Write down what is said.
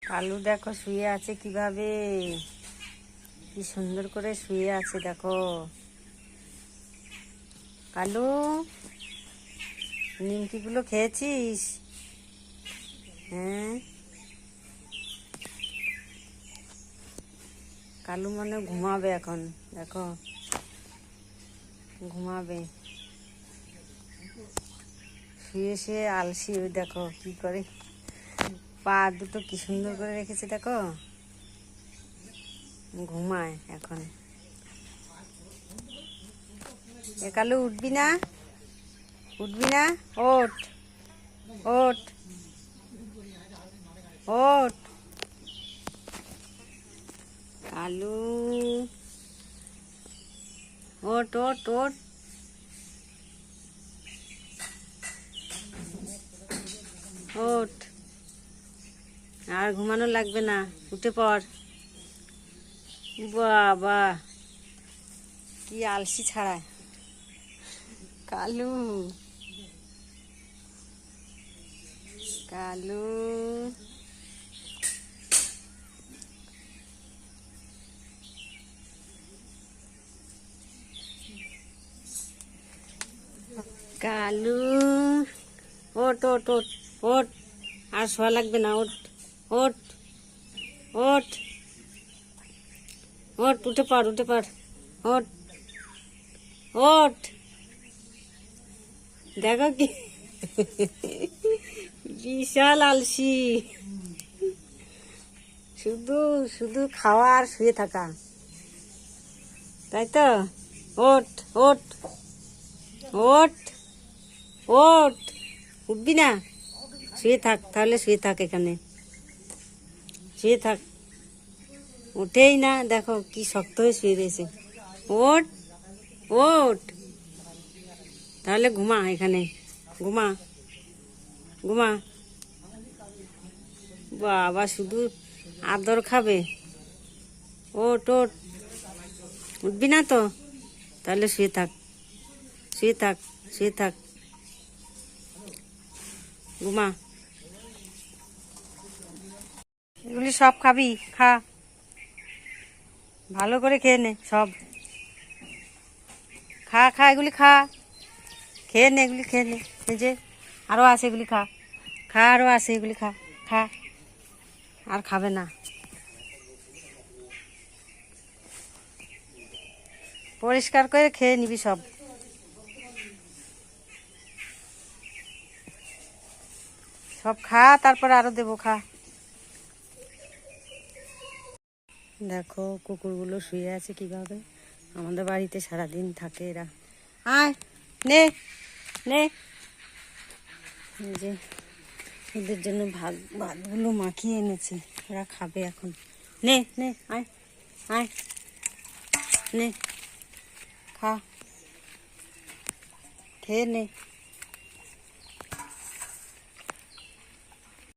কালু দেখো শুয়ে আছে কিভাবে, কি সুন্দর করে শুয়ে আছে দেখো। কালু, নিমকিগুলো খেয়েছিস? হ্যাঁ, কালু মনে ঘুমাবে এখন, দেখো ঘুমাবে। শুয়ে শুয়ে আলসি, ওই দেখো কি করে, পা দুটো কি সুন্দর করে রেখেছে দেখো, ঘুমায় এখন। এ কালু, উঠবি না? উঠবি না? ওঠ, ওঠ, ওঠ কালু, ওঠ ওঠ ওঠ। ওঠ, আর ঘুমানো লাগবে না, উঠে পড়। বাবা, কি আলসি ছাড়া কালু। কালু, কালু, ওঠ ওঠ ওঠ ওঠ, আর শোয়া লাগবে না, ওঠ ওঠ ওঠ ওঠ, উঠে পড়, উঠে পড়, ওঠ ওঠ। দেখো কি বিশাল আলসি, শুধু শুধু খাওয়া আর শুয়ে থাকা, তাই তো? ওঠ ওঠ ওঠ ওঠ, উঠবি না? শুয়ে থাক, তাহলে শুয়ে থাক, এখানে শুয়ে থাক। উঠেই না, দেখো কি শক্ত হয়ে শুয়ে রয়েছে। ওঠ ওঠ, তাহলে ঘুমা, এখানে ঘুমা, ঘুমা। বাবা, শুধু আদর খাবে। ওঠ ওঠ, উঠবি না তো? তাহলে শুয়ে থাক, শুয়ে থাক, শুয়ে থাক, ঘুমা। এগুলি সব খাবি, খা, ভালো করে খেয়ে নে সব, খা খা, এগুলি খা, খেয়ে নে, এগুলি খেয়ে নে। এই যে আরও আছে, এগুলি খা, খা, আরও আছে, এগুলি খা, খা, আর খাবে না। পরিষ্কার করে খেয়ে নিবি সব, সব খা, তারপরে আরো দেবো, খা। দেখো কুকুরগুলো শুয়ে আছে কিভাবে, আমাদের বাড়িতে সারাদিন থাকে এরা। আয়, নে নে, এই যে ওদের জন্য ভাতগুলো মাখিয়ে এনেছে, ওরা খাবে এখন। নে নে, আয় আয়, নে খা, খেয়ে নে।